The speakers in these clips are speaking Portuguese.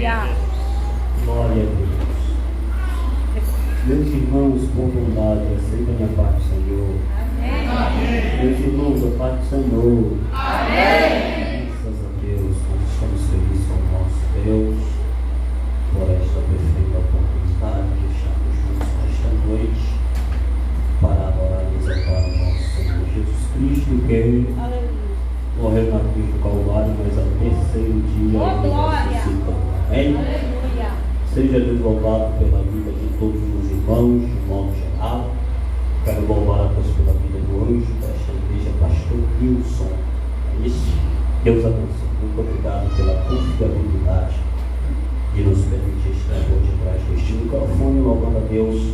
Glória a Deus. Meus irmãos, por bondade, aceitem a paz do Senhor. Amém. Meus irmãos, a paz do Senhor. Amém. Graças a Deus, nós estamos felizes com o nosso Deus por esta perfeita oportunidade de estarmos juntos nesta noite para adorar e exaltar o nosso Senhor Jesus Cristo, que morreu na cruz do Calvário, mas ao terceiro dia ele ressuscitou. Amém? Seja Deus louvado pela vida de todos os irmãos, de modo geral. Quero louvar a Deus pela vida do anjo desta igreja, pastor Wilson. É isso? Deus abençoe. Muito obrigado pela confiabilidade de nos permitir estar hoje atrás deste microfone, louvando a Deus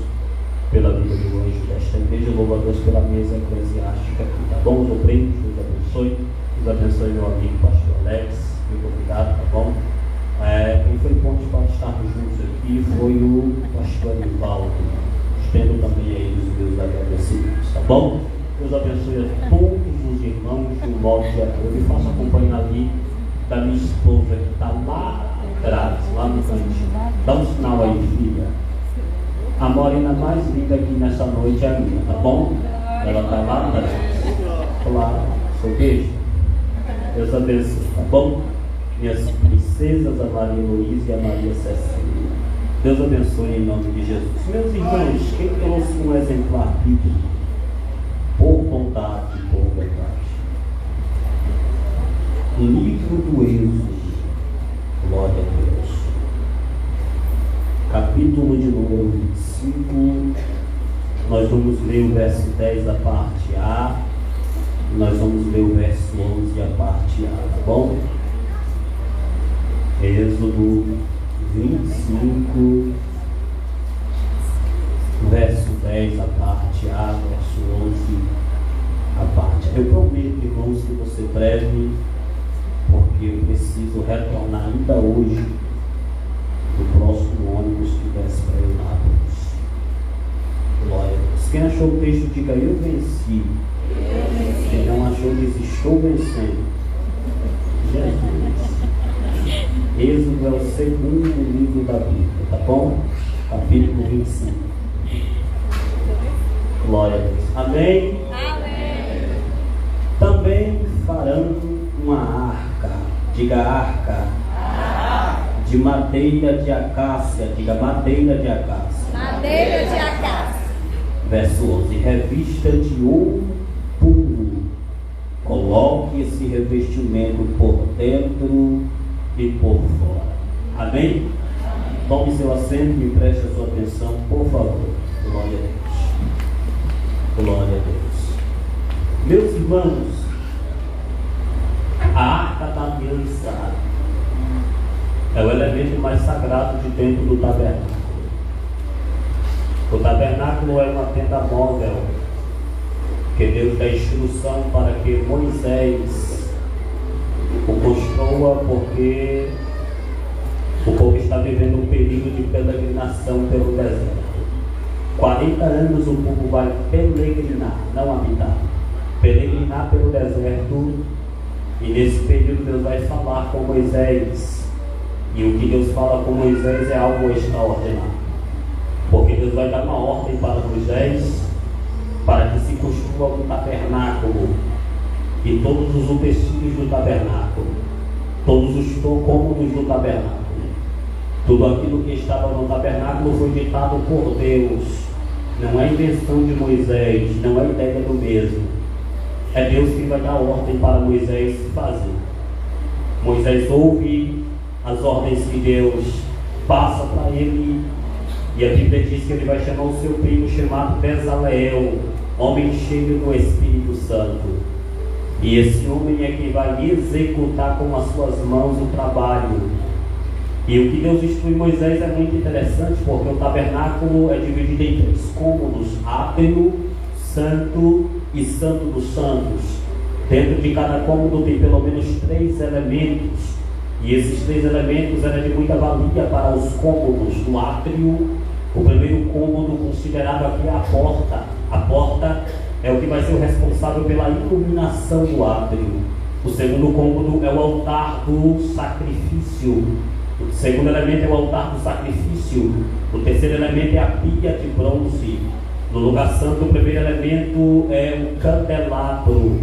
pela vida do anjo desta igreja, louvando a Deus pela mesa eclesiástica aqui, tá bom? Os obreiros, Deus abençoe. Deus abençoe meu amigo pastor Alex. Muito obrigado, tá bom? Quem foi ponto para estarmos juntos aqui foi o pastor Anivaldo. Estendo também a eles os meus agradecimentos, tá bom? Deus abençoe a todos os irmãos de um modo geral. Eu me faço acompanhar ali da minha esposa que está lá atrás, lá no cantinho. Dá um sinal aí, filha. A morena mais linda aqui nessa noite é a minha, tá bom? Ela está lá atrás. Claro, seu beijo. Deus abençoe, tá bom? Minhas princesas, a Maria Luísa e a Maria Cecília. Deus abençoe em nome de Jesus. Meus irmãos, quem trouxe um exemplar bíblico? Por bondade, por verdade. Livro do Êxodo. Glória a Deus. Capítulo de número 25. Nós vamos ler o verso 10, a parte A. Nós vamos ler o verso 11, a parte A, tá bom? Êxodo 25, verso 10, a parte A, verso 11, a parte A. Eu prometo, irmãos, que você breve, porque eu preciso retornar ainda hoje do próximo ônibus que desce para Eunápolis. Glória a Deus. Quem achou o texto, diga: eu venci. Quem não achou, diz: estou vencendo. Jesus. Êxodo é o segundo livro da Bíblia, tá bom? Capítulo 25. Glória a Deus. Amém? Amém. Também farão uma arca, diga arca, de madeira de acácia, diga madeira de acácia. Madeira de acácia. Verso 11. Revista de ouro puro. Coloque esse revestimento por dentro e por fora. Amém? Tome seu assento e preste a sua atenção, por favor. Glória a Deus. Glória a Deus. Meus irmãos, a arca da aliança é o elemento mais sagrado de dentro do tabernáculo. O tabernáculo é uma tenda móvel que Deus dá instrução para que Moisés o construa, porque o povo está vivendo um período de peregrinação pelo deserto. 40 anos o povo vai peregrinar, não habitar, peregrinar pelo deserto. E nesse período Deus vai falar com Moisés. E o que Deus fala com Moisés é algo extraordinário, porque Deus vai dar uma ordem para Moisés para que se construa um tabernáculo e todos os utensílios do tabernáculo, todos os cômodos do tabernáculo, tudo aquilo que estava no tabernáculo foi ditado por Deus. Não é invenção de Moisés, não é ideia do mesmo. É Deus que vai dar ordem para Moisés fazer. Moisés ouve as ordens que Deus passa para ele, e a Bíblia diz que ele vai chamar o seu primo chamado Bezaleel, homem cheio do Espírito Santo. E esse homem é que vai executar com as suas mãos o trabalho. E o que Deus instrui Moisés é muito interessante, porque o tabernáculo é dividido em 3 cômodos: átrio, santo e santo dos santos. Dentro de cada cômodo tem pelo menos 3 elementos. E esses 3 elementos eram de muita valia para os cômodos. No átrio, o primeiro cômodo considerado aqui é a porta. A porta é o que vai ser o responsável pela iluminação do átrio. O segundo cômodo é o altar do sacrifício. segundo elemento é o altar do sacrifício. O terceiro elemento é a pia de bronze. No lugar santo, o primeiro elemento é o candelabro.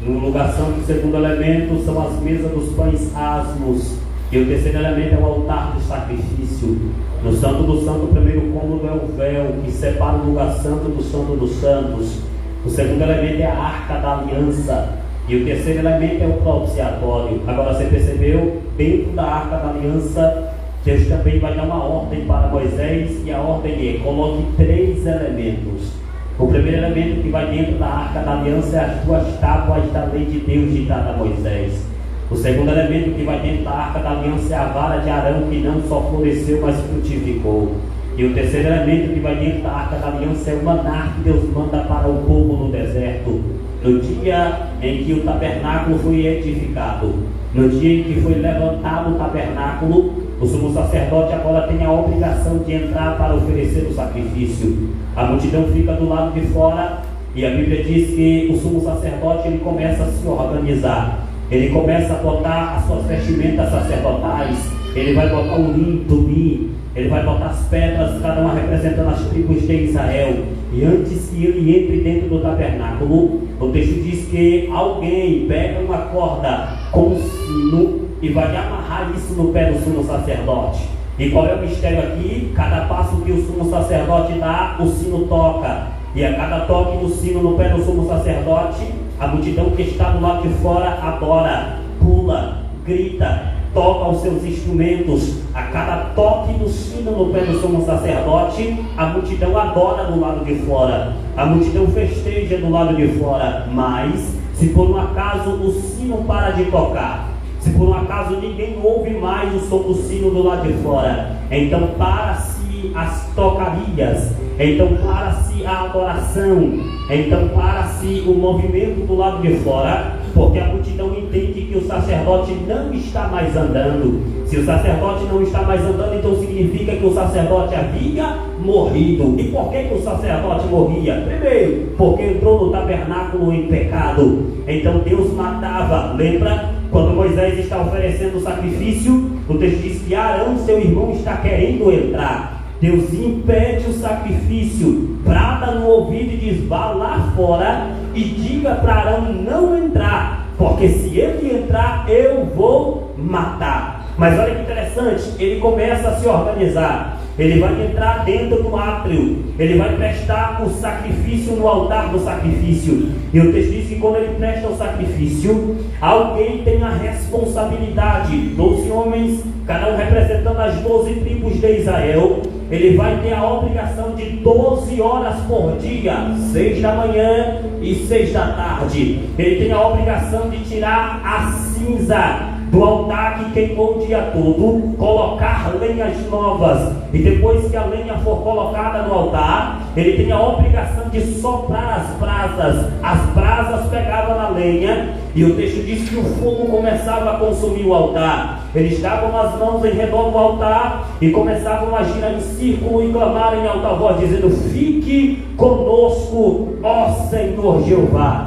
No lugar santo, o segundo elemento são as mesas dos pães asmos. E o terceiro elemento é o altar do sacrifício. No Santo do Santo, o primeiro cômodo é o véu que separa o lugar santo do Santo dos Santos. O segundo elemento é a arca da aliança. E o terceiro elemento é o propiciatório. Agora você percebeu? Dentro da arca da aliança, Deus também vai dar uma ordem para Moisés. E a ordem é: coloque 3 elementos. O primeiro elemento que vai dentro da arca da aliança é as 2 tábuas da lei de Deus ditada a Moisés. O segundo elemento que vai dentro da arca da aliança é a vara de Arão, que não só floresceu, mas frutificou. E o terceiro elemento que vai dentro da arca da aliança é o maná que Deus manda para o povo no deserto. No dia em que o tabernáculo foi edificado, no dia em que foi levantado o tabernáculo, o sumo sacerdote agora tem a obrigação de entrar para oferecer o sacrifício. A multidão fica do lado de fora e a Bíblia diz que o sumo sacerdote ele começa a se organizar. Ele começa a botar as suas vestimentas sacerdotais. Ele vai botar o linho, tumim. Ele vai botar as pedras, cada uma representando as tribos de Israel. E antes que ele entre dentro do tabernáculo, o texto diz que alguém pega uma corda com um sino e vai amarrar isso no pé do sumo sacerdote. E qual é o mistério aqui? Cada passo que o sumo sacerdote dá, o sino toca. E a cada toque do sino no pé do sumo sacerdote, a multidão que está do lado de fora adora, pula, grita, toca os seus instrumentos. A cada toque do sino no pé do sumo sacerdote, a multidão adora do lado de fora, a multidão festeja do lado de fora. Mas, se por um acaso o sino para de tocar, se por um acaso ninguém ouve mais o som do sino do lado de fora, então para-se as tocarias, então para-se a adoração, então para-se o movimento do lado de fora, porque a multidão entende que o sacerdote não está mais andando. Se o sacerdote não está mais andando, então significa que o sacerdote havia morrido. E por que o sacerdote morria? Primeiro, porque entrou no tabernáculo em pecado. Então Deus matava. Lembra? Quando Moisés está oferecendo o sacrifício, o texto diz que Arão, seu irmão, está querendo entrar. Deus impede o sacrifício, brada no ouvido e diz: vá lá fora e diga para Arão não entrar, porque se ele entrar eu vou matar. Mas olha que interessante, ele começa a se organizar. Ele vai entrar dentro do átrio, ele vai prestar o sacrifício no altar do sacrifício. E o texto diz que quando ele presta o sacrifício, alguém tem a responsabilidade, 12 homens, cada um representando as 12 tribos de Israel. Ele vai ter a obrigação de 12 horas por dia, 6 da manhã e 6 da tarde. Ele tem a obrigação de tirar a cinza do altar que queimou o dia todo, colocar lenhas novas, e depois que a lenha for colocada no altar, ele tem a obrigação de soprar as brasas. As brasas pegavam na lenha, e o texto diz que o fogo começava a consumir o altar. Eles davam as mãos em redor do altar e começavam a girar em círculo e clamar em alta voz, dizendo: fique conosco, ó Senhor Jeová.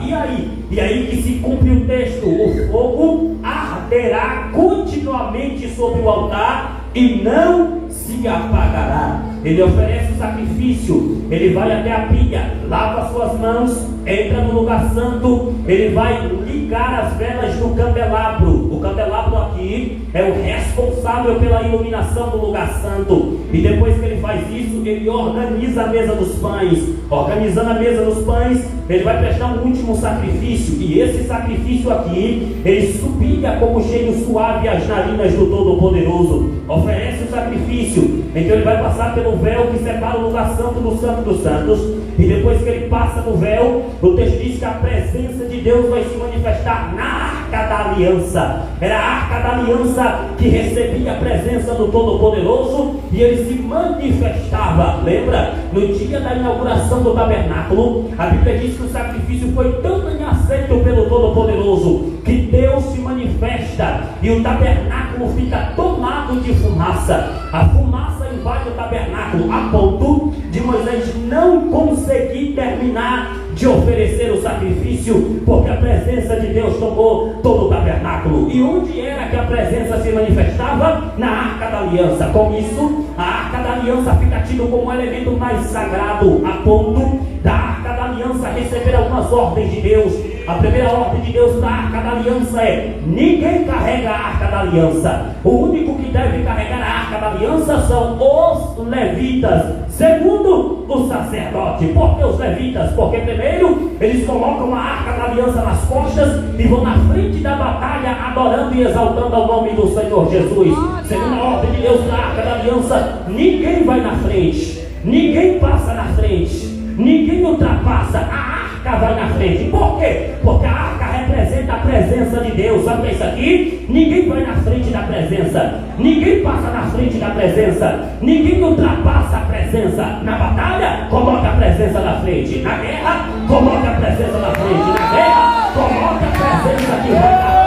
E aí que se cumpre o texto: o fogo arderá continuamente sobre o altar e não se apagará. Ele oferece o sacrifício, ele vai até a pia, lava as suas mãos, entra no lugar santo, ele vai ligar as velas do candelabro. O candelabro aqui é o responsável pela iluminação do lugar santo. E depois que ele faz isso, ele organiza a mesa dos pães. Organizando a mesa dos pães, ele vai prestar um último sacrifício. E esse sacrifício aqui, ele subia como cheiro suave às narinas do Todo-Poderoso. Oferece o sacrifício, então ele vai passar pelo véu que separa o lugar santo do Santo dos Santos. E depois que ele passa no véu, o texto diz que a presença de Deus vai se manifestar na Arca da Aliança. Era a Arca da Aliança que recebia a presença do Todo-Poderoso e ele se manifestava. Lembra? No dia da inauguração do tabernáculo, a Bíblia diz que o sacrifício foi tão bem aceito pelo Todo-Poderoso que Deus se manifesta e o tabernáculo fica tomado de fumaça. A fumaça invade o tabernáculo a ponto de Moisés não conseguir terminar de oferecer o sacrifício, porque a presença de Deus tomou todo o tabernáculo. tabernáculo. E onde era que a presença se manifestava? Na Arca da Aliança. Com isso, a Arca da Aliança fica tido como um elemento mais sagrado, a ponto da Arca da Aliança receber algumas ordens de Deus. A primeira ordem de Deus da Arca da Aliança é: ninguém carrega a Arca da Aliança. O único que deve carregar a Arca da Aliança são os levitas, segundo o sacerdote. Por que os levitas? Porque primeiro eles colocam a Arca da Aliança nas costas e vão na frente da batalha adorando e exaltando ao nome do Senhor Jesus. Segundo a ordem de Deus da Arca da Aliança, ninguém vai na frente, ninguém passa na frente, ninguém ultrapassa. A arca vai na frente. Por quê? Porque a arca representa a presença de Deus. Sabe o que é isso aqui? Ninguém vai na frente da presença, ninguém passa na frente da presença, ninguém ultrapassa a presença. Na batalha, coloca a presença na frente. Na guerra, coloca a presença na frente. Na guerra, coloca a presença que vai na frente.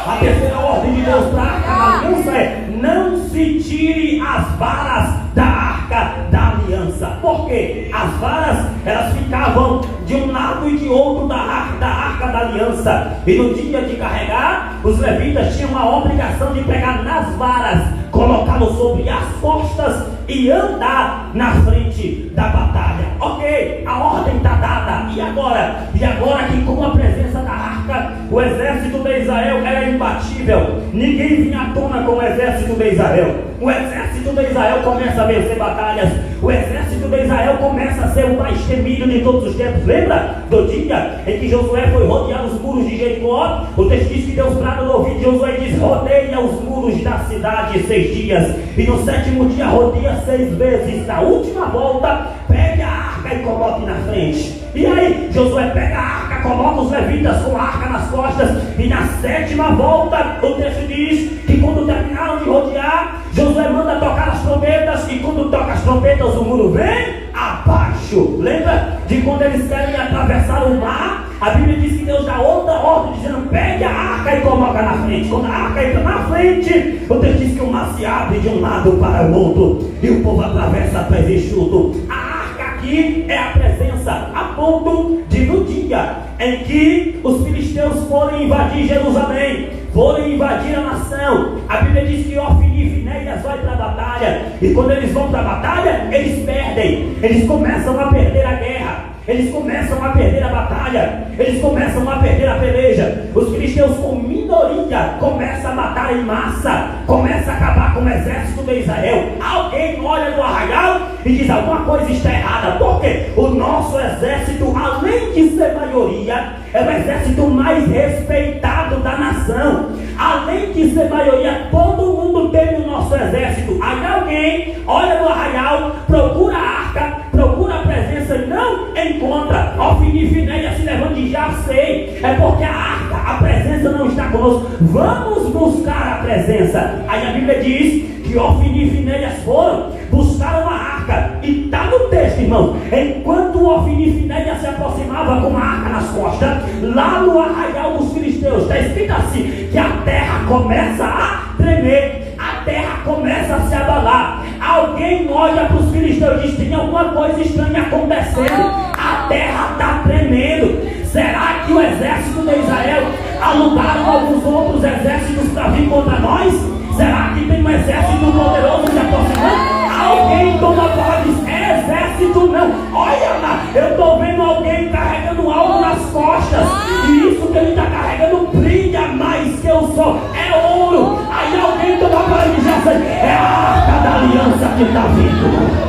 A terceira ordem de Deus para a arca da aliança é: não se tire as varas da Arca da Aliança. Por quê? As varas, elas ficavam de um lado e de outro da Arca da Aliança. E no dia de carregar, os levitas tinham a obrigação de pegar nas varas, colocá-lo sobre as costas e andar na frente da batalha. Ok, a ordem está dada. E agora? E agora que com a presença da arca, o exército de Israel era imbatível. Ninguém vinha à tona com o exército de Israel. O exército de Israel começa a vencer batalhas. O exército de Israel começa a ser o mais temido de todos os tempos. Lembra do dia em que Josué foi rodear os muros de Jericó? O texto diz que Deus brada no ouvido de Josué e diz: rodeia os muros da cidade 6 dias. E no 7º dia rodeia 6 vezes. Na última volta, pegue a arca e coloque na frente. E aí, Josué pega a arca, coloca os levitas com a arca nas costas. E na 7ª volta, o texto diz que quando terminaram de rodear, Josué manda tocar as trombetas. E quando toca as trombetas, o muro vem abaixo. Lembra de quando eles querem atravessar o mar? A Bíblia diz que Deus dá outra ordem, dizendo: pegue a arca e coloca na frente. Quando a arca entra na frente, o texto diz que o mar se abre de um lado para o outro e o povo atravessa a pés enxuto. A arca aqui é a presença, a ponto de no dia em que os filisteus forem invadir Jerusalém, forem invadir a nação, a Bíblia diz que Ofni e Finéias vai para a batalha. E quando eles vão para a batalha, eles perdem. Eles começam a perder a guerra, eles começam a perder a batalha, eles começam a perder a peleja. Os filisteus com minoria começam a matar em massa, começam a acabar com o exército de Israel. Alguém olha no arraial e diz: alguma coisa está errada. Por quê? O nosso exército, além de ser maioria, é o exército mais respeitado da nação. Além de ser maioria, todo mundo teme o nosso exército. Aí alguém olha no arraial, procura a arca, procura a presença e não encontra. Ofni e Finéias se levantam e já sei, é porque a arca, a presença não está conosco. Vamos buscar a presença. Aí a Bíblia diz que Ofni e Finéias foram, buscaram a arca. E está no texto, irmão, enquanto Ofni e Finéias se aproximavam com a arca nas costas, lá no arraial dos filisteus, está escrito assim, que a terra começa a tremer, a terra começa a se abalar. Alguém olha para os filisteus e diz: tem alguma coisa estranha acontecendo, a terra está tremendo. Será que o exército de Israel alugaram alguns outros exércitos para vir contra nós? Será que tem um exército poderoso se aproximando? Alguém toma palavra e diz: é exército não. Olha lá, eu estou vendo alguém carregando algo nas costas. E isso que ele está carregando brilha mais que o sol. É ouro. Aí alguém toma palavra e diz: é a arca da aliança que está vindo.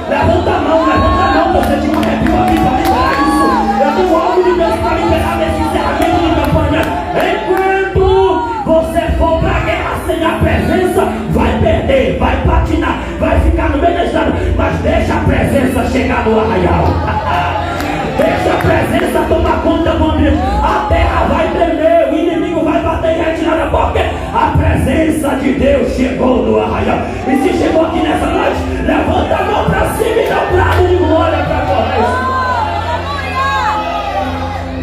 Levanta a mão, você tinha um arrepio aqui para liberar isso. Eu tenho algo de Deus para liberar nesse encerramento de campanha. Enquanto você for para a guerra sem a presença, vai perder, vai patinar, vai ficar no meio da estrada. Mas deixa a presença chegar no arraial. Deixa a presença tomar conta do ambiente. A terra vai tremer, o inimigo vai bater em retirada, porque a presença de Deus chegou no arraial. E se chegou aqui nessa noite, levanta a mão para cima e dá um brado de glória para correr.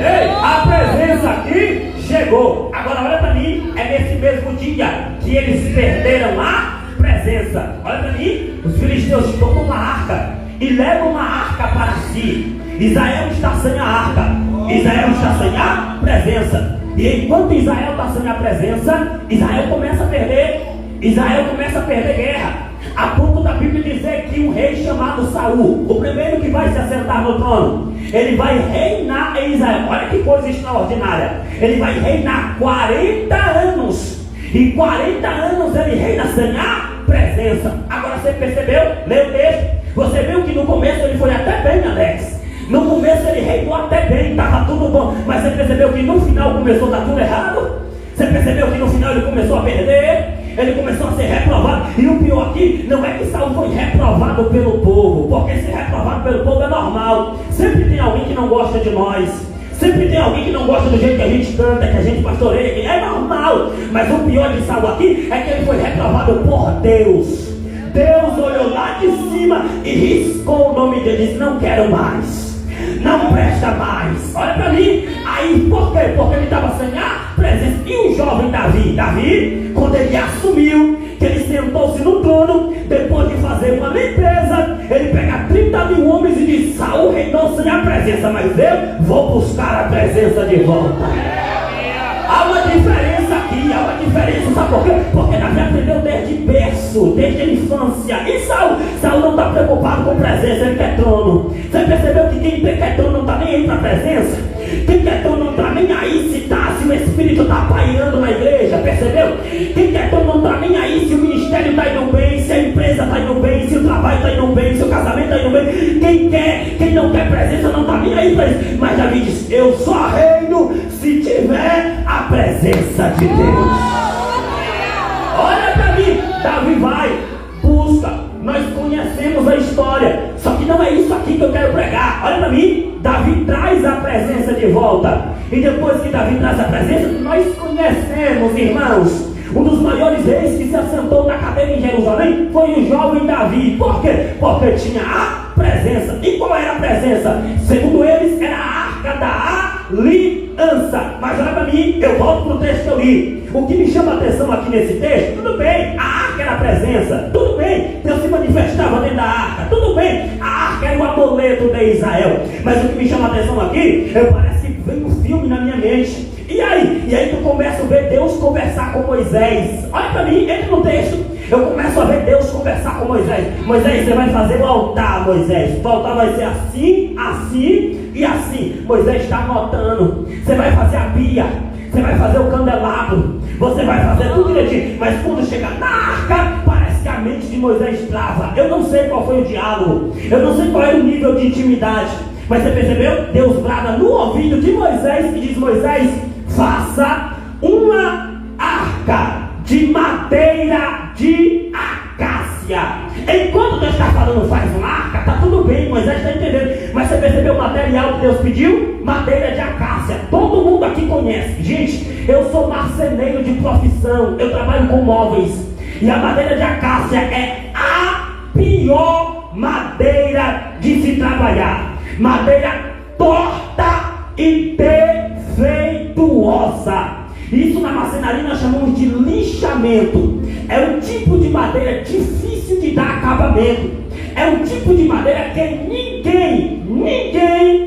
Ei, a presença aqui chegou. Agora olha para mim, é nesse mesmo dia que eles perderam a presença. Olha para mim, os filisteus tomam uma arca e levam uma arca para si. Israel está sem a arca, Israel está sem a presença. E enquanto Israel está sem a presença, Israel começa a perder guerra. A ponto da Bíblia dizer que um rei chamado Saul, o primeiro que vai se assentar no trono, ele vai reinar em Israel. Olha que coisa extraordinária. Ele vai reinar 40 anos. E 40 anos ele reina sem a presença. Agora você percebeu? Lê o texto. Você viu que no começo ele foi até bem, Alex. No começo ele reinou até bem, estava tudo bom. Mas você percebeu que no final começou a dar tudo errado? Você percebeu que no final ele começou a perder? Ele começou a ser reprovado. E o pior aqui não é que Saul foi reprovado pelo povo, porque ser reprovado pelo povo é normal. Sempre tem alguém que não gosta de nós. Sempre tem alguém que não gosta do jeito que a gente canta, que a gente pastoreia. É normal. Mas o pior de Saul aqui é que ele foi reprovado por Deus. Deus olhou lá de cima e riscou o nome dele e disse: não quero mais, não presta mais. Olha para mim. Aí por quê? Porque ele estava sem a presença. E o jovem Davi, quando ele assumiu, que ele sentou-se no trono, depois de fazer uma limpeza, ele pega 30 mil homens e diz: Saul reinou sem a presença, mas eu vou buscar a presença de volta. Há uma diferença aqui, há uma diferença, sabe por quê? Porque Davi aprendeu desde berço, desde a infância. E Saul não está preocupado com presença, ele quer trono. Você percebeu que quem quer trono não está nem aí para a presença? Quem quer trono não está nem aí se o Espírito está pairando na igreja, percebeu? Quem quer trono não está nem aí se o ministério está indo bem, se a empresa está indo bem, se o trabalho está indo bem, se o casamento está indo bem. Quem não quer presença não está nem aí para isso. Mas Davi diz: eu só reino se tiver a presença de Deus. Olha para mim, Davi vai, busca. Nós conhecemos a história, só que não é isso aqui que eu quero pregar. Olha para mim, Davi traz a presença de volta. E depois que Davi traz a presença, nós conhecemos, irmãos, um dos maiores reis que se assentou na cadeira em Jerusalém foi o jovem Davi. Por quê? Porque tinha a presença. E qual era a presença? Segundo eles, era a arca da aliança. Mas olha para mim, eu volto para o texto que eu li. O que me chama a atenção aqui nesse texto, tudo bem, a arca era a presença, tudo bem, Deus se manifestava dentro da arca, tudo bem, a arca era o amuleto de Israel. Mas o que me chama a atenção aqui, parece que vem um filme na minha mente. E aí tu começa a ver Deus conversar com Moisés. Olha para mim, entra no texto. Eu começo a ver Deus conversar com Moisés. Moisés, você vai fazer o altar, Moisés. O altar vai ser assim, assim e assim. Moisés está anotando. Você vai fazer a pia, você vai fazer o candelabro, você vai fazer tudo direitinho. Mas quando chegar na arca, parece que a mente de Moisés trava. Eu não sei qual foi o diálogo, eu não sei qual era o nível de intimidade. Mas você percebeu? Deus brada no ouvido de Moisés e diz: Moisés, faça uma arca de madeira de acácia. Enquanto Deus está falando faz uma arca, está tudo bem, Moisés está entendendo. Mas você percebeu o material que Deus pediu? Madeira de acácia. Todo mundo aqui conhece. Gente, eu sou marceneiro de profissão, eu trabalho com móveis. E a madeira de acácia é a pior madeira de se trabalhar. Madeira torta e defeituosa. Isso na marcenaria nós chamamos de lixamento. É um tipo de madeira difícil de dar acabamento. É um tipo de madeira que ninguém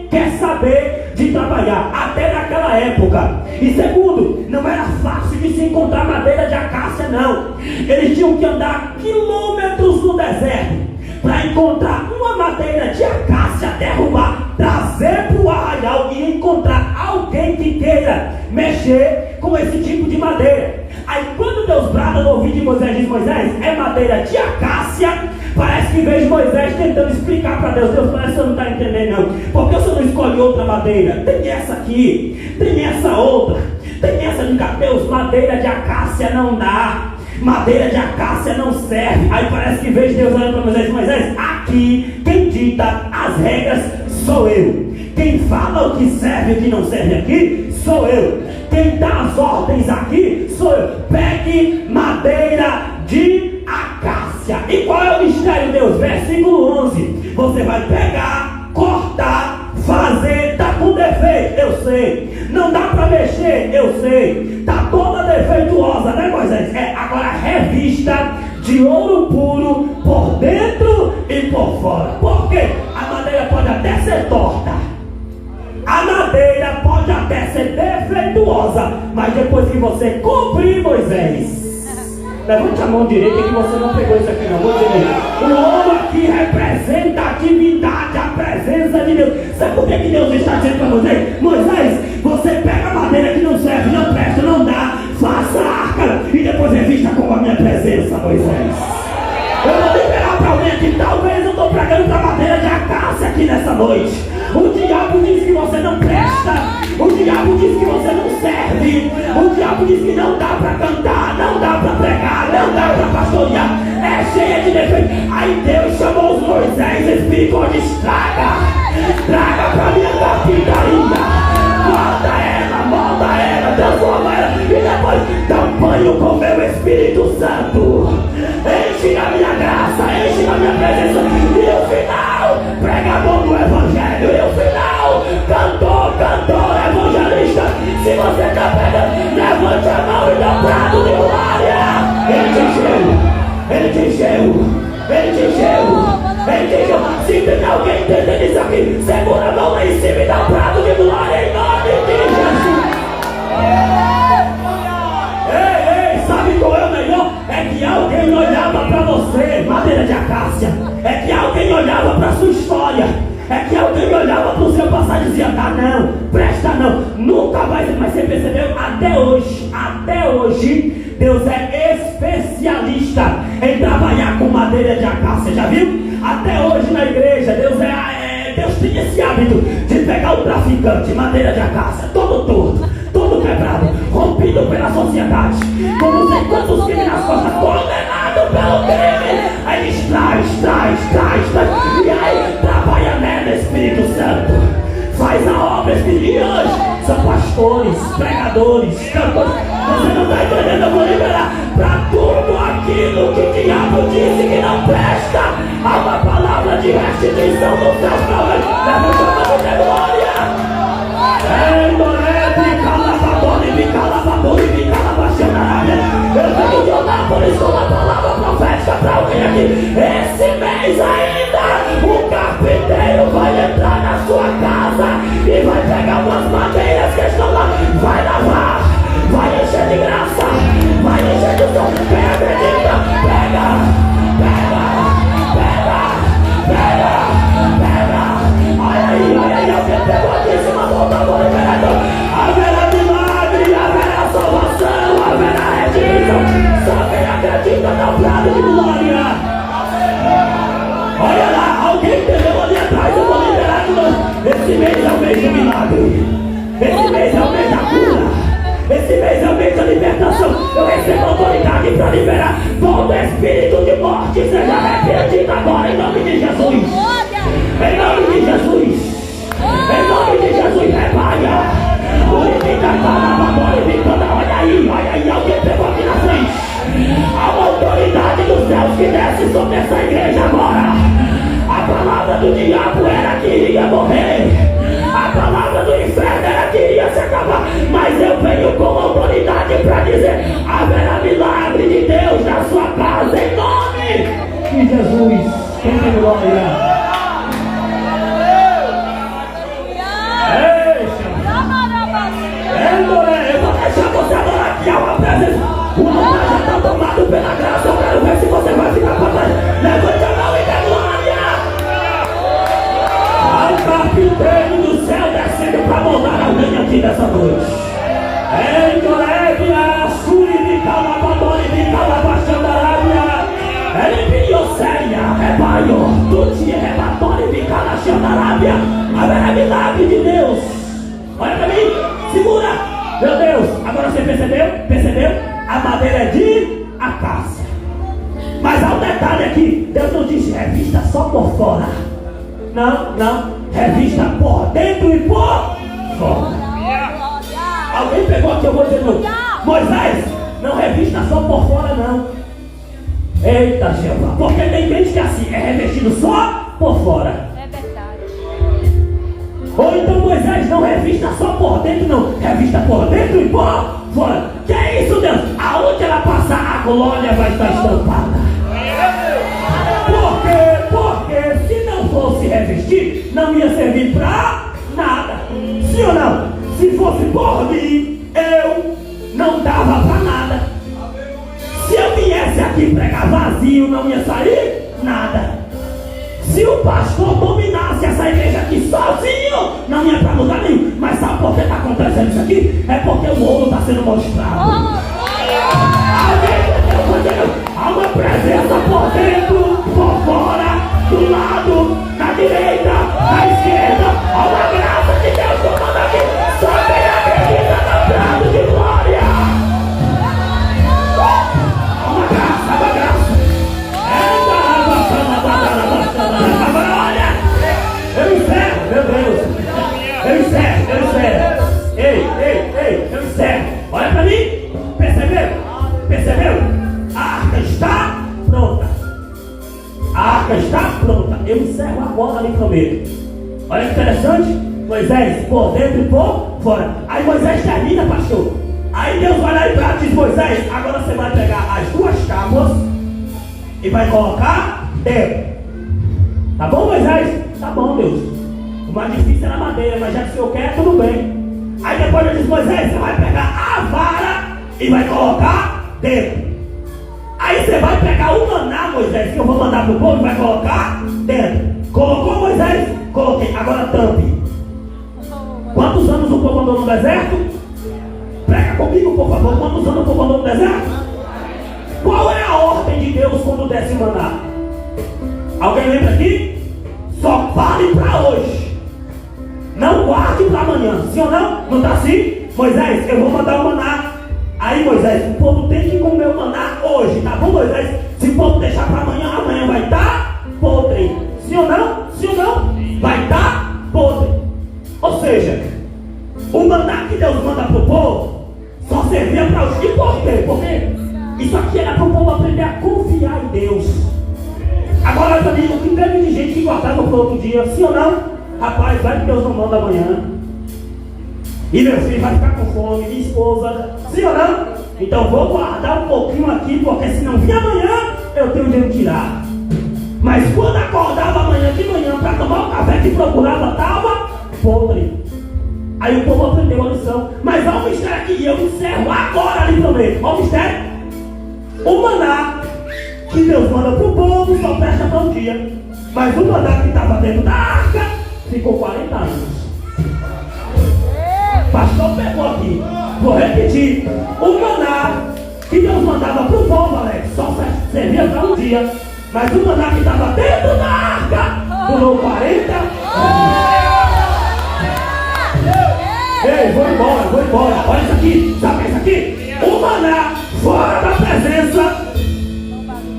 quer saber de trabalhar, até naquela época. E segundo, não era fácil de se encontrar madeira de acácia, não. Eles tinham que andar quilômetros no deserto para encontrar uma madeira de acácia, derrubar, trazer para o arraial e encontrar alguém que queira mexer com esse tipo de madeira. Aí quando Deus brada no ouvido de Moisés, diz: Moisés, é madeira de acácia. Parece que vejo Moisés tentando explicar para Deus: Deus, parece que você não está entendendo não. Por que você não escolhe outra madeira? Tem essa aqui, tem essa outra, tem essa de cá. Deus, madeira de acácia não dá, madeira de acácia não serve. Aí parece que vejo Deus olhando para Moisés: Moisés, aqui quem dita as regras sou eu. Quem fala o que serve e o que não serve aqui sou eu. Quem dá as ordens aqui sou eu. Pegue madeira de acácia. E qual é o mistério, Deus? Versículo 11. Você vai pegar, cortar, fazer. Está com defeito, eu sei. Não dá para mexer, eu sei. Está toda defeituosa, né, Moisés? Agora revista de ouro puro por dentro e por fora. Por quê? A madeira pode até ser torta, a madeira pode até ser defeituosa, promessa. Mas depois que você cumprir, Moisés, levante a mão direita que você não pegou isso aqui não. Vou dizer, o ouro aqui representa a divindade, a presença de Deus. Sabe por que Deus está dizendo para Moisés? Moisés, você pega a madeira que não serve, não presta, não dá, faça a arca e depois revista com a minha presença, Moisés. Eu vou liberar para alguém aqui, talvez eu estou pregando para madeira de acácia aqui nessa noite. O diabo diz que você não presta, o diabo diz que você não serve, o diabo diz que não dá para cantar, não dá para pregar, não dá para pastorear, é cheia de defeitos. Aí Deus chamou os Moisés, Espírito, traga para minha carpintaria, molda ela, transforma ela e depois dá um banho com meu Espírito Santo. Enche a minha graça, enche a minha presença. E o final, pregador do Evangelho. E o final, cantor, evangelista. Se você está pegando, levante a mão e dá um brado de glória. Ele te encheu. Se tem alguém entendendo isso aqui, segura a mão lá em cima e dá um brado de glória em nome de Jesus. Ei, sabe qual é o melhor? É que alguém olhava para você, madeira de acácia. É que alguém olhava para sua história. É que alguém olhava para o seu passado e dizia, tá não, presta não, nunca vai ser. Mas você percebeu? Até hoje, Deus é especialista em trabalhar com madeira de acácia, já viu? Até hoje na igreja, Deus tem esse hábito de pegar o traficante, madeira de acácia, todo torto, todo quebrado, rompido pela sociedade, com não sei quantos crimes nas costas, condenado pelo crime. Aí ele traz, e aí trabalha nela, Espírito Santo, faz a obra espiritual. São pastores, pregadores, cantores. Você não está entendendo? Eu vou liberar para tudo aquilo que o diabo disse que não presta. Há uma palavra de restituição do céu para hoje. Levanta a mão de glória. Eu venho de Onápolis com uma palavra profética para alguém aqui. Esse mês ainda, o carpinteiro vai entrar na sua casa e vai pegar umas madeiras que estão lá, vai lavar, vai encher de graça, vai encher de som. Quem acredita? Pega. Olha aí, alguém pegou aqui em cima, volta, vou liberador. Haverá milagre, haverá salvação, haverá redenção. Só quem acredita dá um brado de glória. Olha lá, alguém entendeu ali atrás, eu vou liberar de novo. Esse mês é o mês do milagre. Esse mês é o mês da cura. Esse mês é o mês da libertação. Eu recebo autoridade para liberar todo espírito de morte. Seja repreendido agora em nome de Jesus. Em nome de Jesus. Em nome de Jesus, rebaia. Olha aí, alguém pegou aqui na frente. Há uma autoridade dos céus que desce sobre essa igreja agora. A palavra do diabo era que iria morrer. A palavra do inferno era que iria se acabar. Mas eu venho com autoridade para dizer: haverá milagre de Deus na sua casa, em nome de Jesus. Quem tem glória? Eu vou deixar você adorar aqui, há uma presença. O altar já está tomado pela graça. Eu quero ver se você vai ficar para trás. Levante a mão e dê glória. Há um carpinteiro do céu descendo para moldar alguém aqui nessa noite. Ei, Corébia, Suribica, Labadoribica, Labaxandarábia. Ele Biosséria, Rebaio, Tuti, Rebatoribica, Laxandarábia. Haverá milagre de Deus. Olha para mim, segura. Meu Deus, agora você percebeu? A madeira é de acácia. Mas há um detalhe aqui. Deus não disse revista só por fora. Não, revista por dentro e por fora. Alguém pegou aqui, eu vou dizer não. Moisés, não revista só por fora não. Eita Jeová, porque tem gente que assim é revestido só por fora. Ou então Moisés, não revista só por dentro não, revista por dentro e por fora. Que é isso, Deus? Aonde ela passar, a glória vai estar estampada. Porque se não fosse revestir, não ia servir para nada. Sim ou não? Se fosse por mim, eu não dava para nada. Se eu viesse aqui pregar vazio, não ia sair nada. Se o pastor dominasse essa igreja aqui sozinho, não ia para lugar nenhum. Mas sabe por que está acontecendo isso aqui? É porque o ouro está sendo mostrado. Há uma presença por dentro, por fora, do lado, na direita, na esquerda. Há uma graça de Deus tomando aqui. Só quem acredita no prato de glória. Há uma graça, há uma graça. Agora olha, eu encerro, meu Deus. Eu encerro. Ei, eu encerro. Olha pra mim. Percebeu? A arca está pronta. Eu encerro agora ali prometo. Olha que interessante. Moisés por dentro e por fora. Aí Moisés termina, pastor. Aí Deus vai lá e trata e diz: Moisés, agora você vai pegar as 2 tábuas e vai colocar dentro. Tá bom, Moisés? Tá bom, Deus. O mais difícil era a madeira, mas já que o senhor quer, tudo bem. Aí depois eu disse: Moisés, você vai pegar a vara e vai colocar dentro. Aí você vai pegar o maná, Moisés, que eu vou mandar pro povo, e vai colocar dentro. Colocou, Moisés? Coloquei. Agora tampe. Quantos anos o povo andou no deserto? Prega comigo, por favor. Quantos anos o povo andou no deserto? Qual é a ordem de Deus quando desce o maná? Alguém lembra aqui? Só vale para hoje. Não guarde para amanhã. Sim ou não? Não está assim? Moisés, eu vou mandar o maná. Aí, Moisés, o povo tem que comer o maná hoje, tá bom, Moisés? Se o povo deixar para amanhã, amanhã vai estar podre. Sim ou não? Vai estar podre. Ou seja, o maná que Deus manda para o povo só servia para os que por quê? Porque isso aqui era para o povo aprender a confiar em Deus. Agora, olha amigo, o que teve de gente que guardava para outro dia, sim ou não? Rapaz, vai que Deus não manda amanhã. E meu filho vai ficar com fome, minha esposa, sim ou não? Então vou guardar um pouquinho aqui, porque se não vir amanhã, eu tenho de tirar. Mas quando acordava amanhã de manhã para tomar o café que procurava, estava podre. Aí o povo aprendeu a lição. Mas olha o mistério aqui, eu encerro agora ali também. Olha o mistério. O maná que Deus manda para o povo só presta para um dia. Mas o maná que estava dentro da arca ficou 40 anos. Pastor pegou aqui. Vou repetir. O maná que Deus mandava para o povo, Alex, só servia para um dia. Mas o maná que estava dentro da arca durou 40 anos. Ei, vou embora. Olha isso aqui. Sabe isso aqui? O maná fora da presença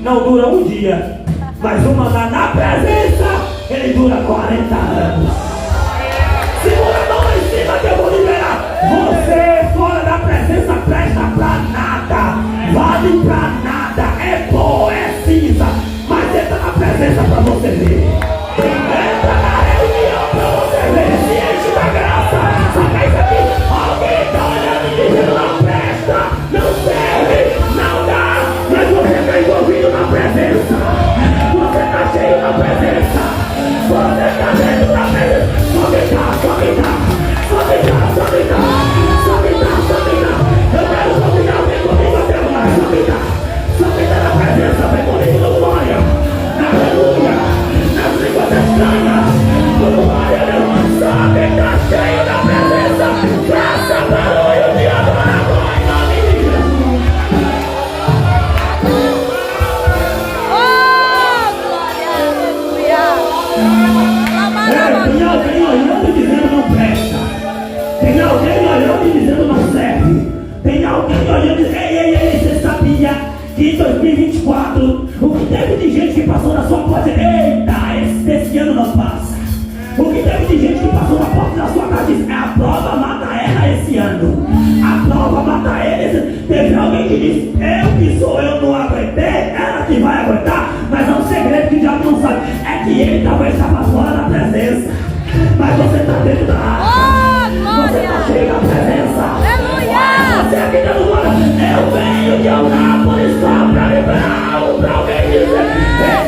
não dura um dia. Mas o maná na presença, ele dura 40 anos. Segura a mão lá em cima que eu vou liberar. Você fora da presença presta pra nada. Vale pra nada. É pó, é cinza. Mas entra na presença pra você ver. Entra na reunião pra você ver. Se enche da graça. Saca isso aqui. Alguém tá olhando e dizendo: não presta, não serve, não dá. Mas você tá envolvido na presença. Você tá cheio da presença. Você tá dentro da presença. Só me dá. Eu quero convidar alguém comigo até agora. Só me dá na presença. Vem comigo no glória. Aleluia. Nas línguas estranhas. Glória a Deus. Só quem tá cheio da presença. Faça barulho de adoração em nome de Jesus. Tem alguém olhando e dizendo não presta. Tem alguém olhando e dizendo não serve. Tem alguém olhando e dizendo: ei, você sabia que em 2024 o que teve de gente que passou na sua porta? Eita, esse ano não passa. O que teve de gente que passou na porta da sua casa diz: a prova mata ela esse ano. A prova mata ele. Teve alguém que disse: eu que sou eu não aguentei, ela que vai aguentar. Mas é um segredo que o diabo não sabe. É que ele talvez estava fora da presença, mas você está dentro da arca. Você está cheio da presença. Aleluia! Você aqui dentro do mundo. Eu venho de Eunápolis só para liberar para alguém dizer: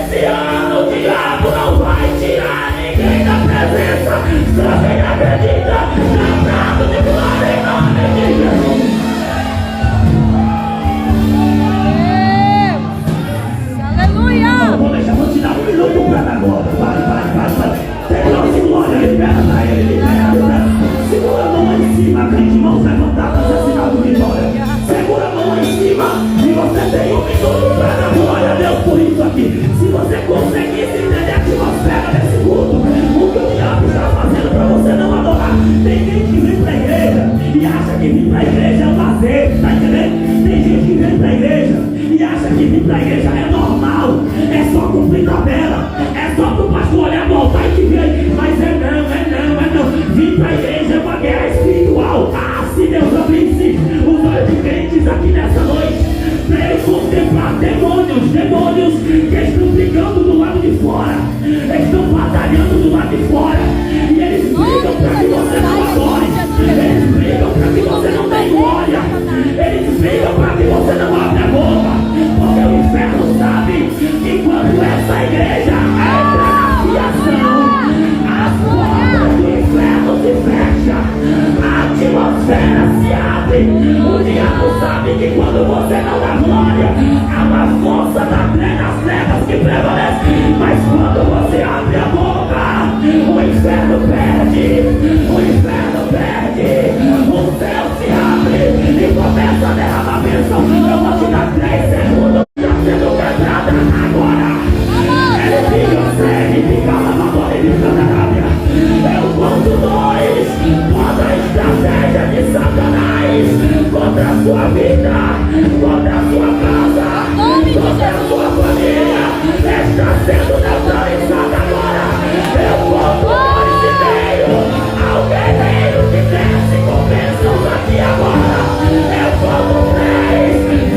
esse ano o diabo não vai tirar ninguém da presença. Só quem acredita na prato de glória em nome de Jesus. cima, crente, mãos levantadas, é sinal de vitória. Segura a mão lá em cima e você tem 1 minuto para dar glória a Deus por isso aqui. Se você conseguisse entender a atmosfera desse culto, o que o diabo está fazendo para você não adorar. Tem gente que vem para a igreja e acha que vir para a igreja é um lazer, tá entendendo? Tem gente que vem para a igreja e acha que vir para a igreja é normal, é só cumprir tabela, é só pro pastor olhar, voltar e te ver. Mas é não. Vir para a igreja é uma guerra espiritual. Ah, se Deus abrisse os olhos de crentes aqui nessa noite, para eles contemplar demônios que estão brigando do lado de fora, eles estão batalhando do lado de fora, e eles brigam para que você não adore, eles brigam para que você não tenha glória, eles brigam para que você não abra a boca, porque o inferno sabe que quando essa igreja entra na fiação, as portas do inferno se fecham, a atmosfera se abre. O diabo sabe que quando você não dá glória, há uma força das trevas que prevalece, mas quando você abre a boca, o inferno perde, o céu se abre e começa a derramar bênção. Eu vou te dar 3 segundos, está sendo quebrada agora. Ele fica lavador e fica na rábia. Eu conto 2 contra a estratégia de Satanás, contra a sua vida, contra a sua casa, contra a sua família. Está sendo neutralizada agora. Eu conto 2 e meio ao guerreiro que desce com bênçãos aqui agora. Eu conto 3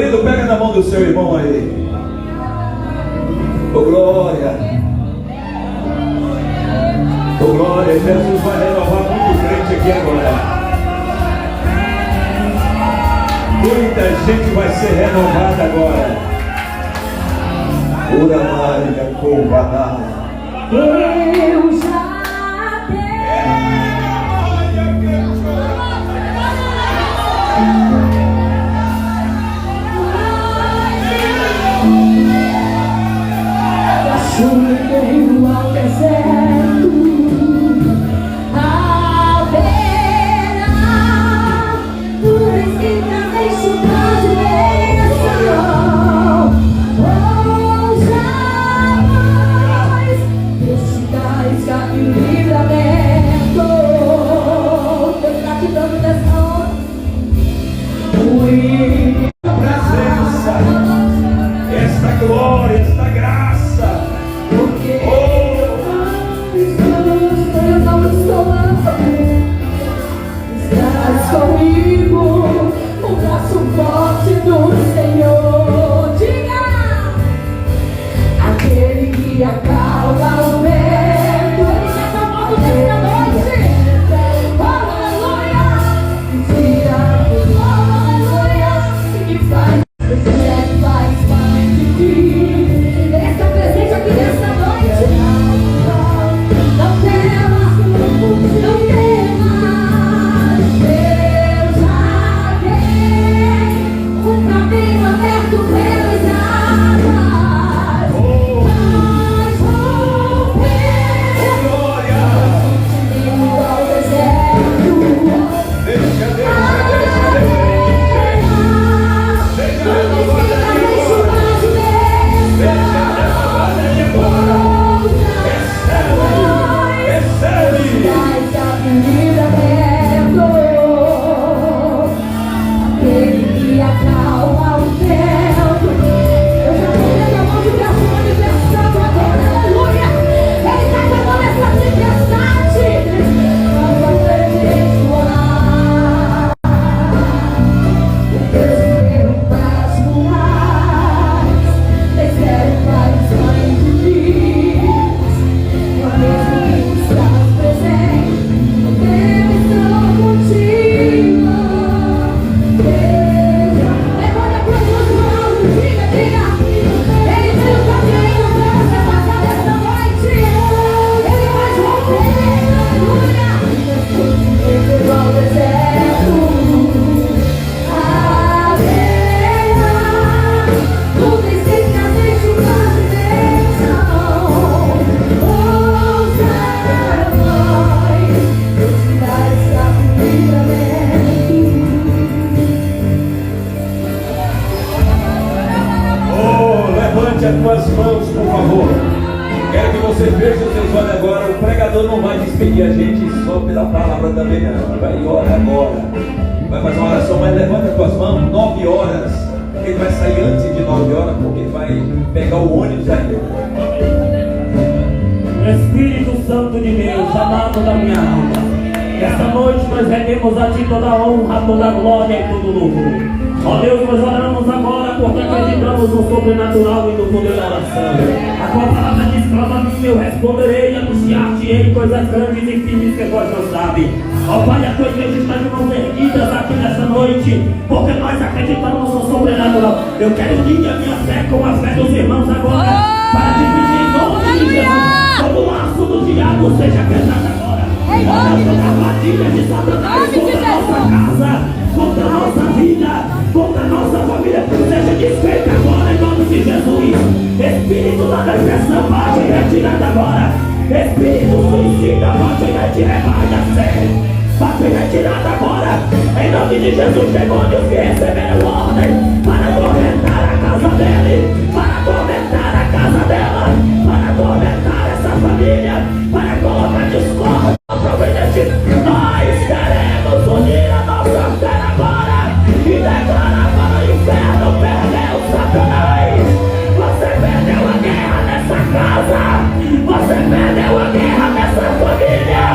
Querido, pega na mão do seu irmão aí. Oh, glória. Oh, glória. Jesus vai renovar muito crente aqui agora. Muita gente vai ser renovada agora. Pura Maria, Covada. Eu já veio ao deserto, a beira por esquinas enxutas de bênção. Oh, jamais Deus te dá escape e livramento. Deus está te dando nessa hora A presença, esta glória, esta graça. Estás comigo, o braço forte do Senhor. Diga! Aquele que acalma o vento, ele já acalmou nesta noite. Oh, aleluia! E tira o aleluia, e que faz mais de ti. Ele está presente aqui nesta noite. Não temas, não temas, Deus já tem um caminho aberto pelas águas. Nós rompemos ao deserto. Deixa. Levante as tuas mãos, por favor. Quero que você feche os seus olhos agora. O pregador não vai despedir a gente só pela palavra também, não. Vai orar agora. Vai fazer uma oração, mas levanta as tuas mãos. 9 horas. Ele vai sair antes de 9 horas, porque vai pegar o ônibus aí. Espírito Santo de Deus, amado da minha alma, esta noite nós rendemos a Ti toda a honra, toda a glória e todo o louvor. Ó Deus, nós oramos agora porque acreditamos no sobrenatural e no poder da oração. A Tua palavra diz: clama a mim, eu responderei e anunciar-te-ei coisas grandes e firmes que vós não sabem. Ó Pai, a Tua igreja está de mãos erguidas aqui nesta noite, porque nós acreditamos no sobrenatural. Eu quero unir a minha fé com a fé dos irmãos agora, para dividir em nome de Jesus. Todo o laço do diabo seja quebrado agora. Olha toda a armadilha de Satanás contra a nossa casa, contra a nossa vida, contra a nossa família, seja desfeita agora em nome de Jesus. Espírito da depressão, bate em retirada agora. Espírito suicida, bate em retirada, bate em retirada agora. Em nome de Jesus, demônios que receberam ordem para atormentar a casa dele, para atormentar a casa dela, para atormentar essa família, para colocar discórdia. Nós queremos unir a nossa fé agora e declarar para o inferno: perdeu Satanás. Você perdeu a guerra nessa casa, você perdeu a guerra nessa família,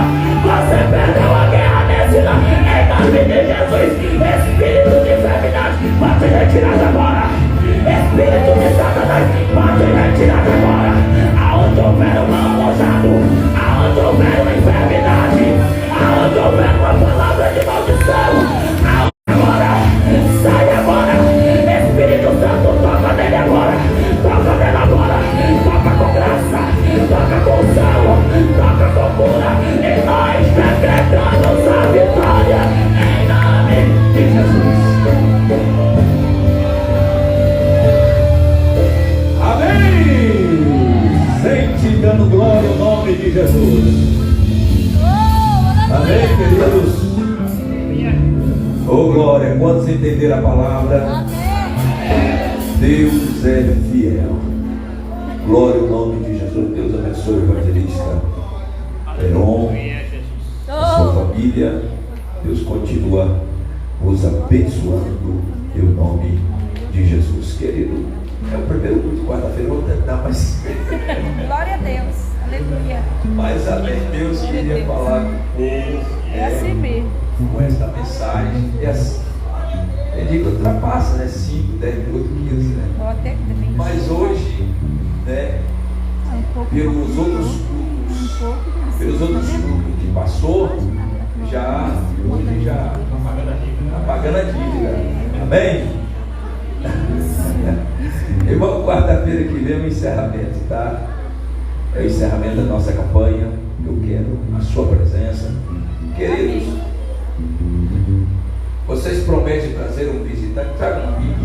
você perdeu a guerra nesse lar. Em nome de Jesus, espírito de enfermidade, bate em Oh glória, quantos entenderam a palavra? Deus é fiel. Glória ao nome de Jesus. Deus abençoe o evangelista Heron, a sua família. Deus continua os abençoando em nome de Jesus. Querido, é o primeiro culto de quarta-feira, vou tentar, mas Glória a Deus, aleluia. mas amém. Deus queria falar com o povo É assim mesmo. com esta mensagem. É assim. Eu digo, ultrapassa, né? 5, 10 minutos, 15, né? Vou até também. Mas hoje, né? Pelos outros cultos que passou, hoje já está pagando a dívida. Amém? Irmão, quarta-feira que vem é o encerramento, tá? É o encerramento da nossa campanha. Eu quero a sua presença. Queridos, vocês prometem trazer um visitante? Traga um amigo,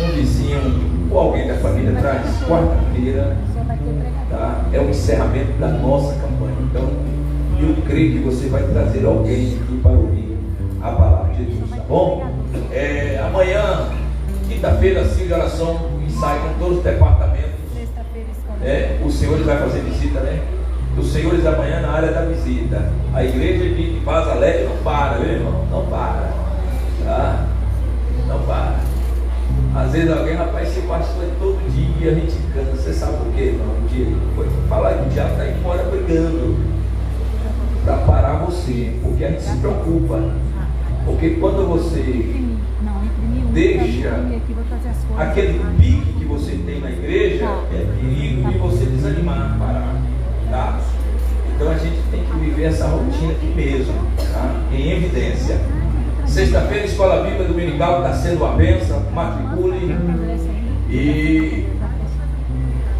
um vizinho ou alguém da família. Traz quarta-feira, tá? É o encerramento da nossa campanha. Então, eu creio que você vai trazer alguém aqui para ouvir a palavra de Deus, tá bom? Amanhã, quinta-feira, assim de oração, ensaio com todos os departamentos. Os senhores vai fazer visita, né? Os senhores amanhã na área da visita. A igreja de Paz Alegre não para, viu, irmão? Não para, tá? Não para. Às vezes alguém, rapaz, esse pastor todo dia a gente cansa. Você sabe por quê, irmão? Foi falar que o diabo está aí fora brigando para parar você, porque a gente se preocupa. Porque quando você deixa aquele pique que você tem na igreja, é perigo de você desanimar, parar, tá? Então a gente tem que viver essa rotina aqui mesmo, tá? Em evidência. Sexta-feira, Escola Bíblica Dominical está sendo uma bênção, matricule. E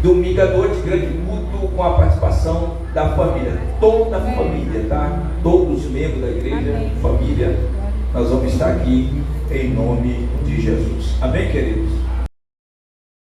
domingo à noite, grande culto com a participação da família, toda a família, tá? Todos os membros da igreja, família, nós vamos estar aqui em nome de Jesus. Amém, queridos?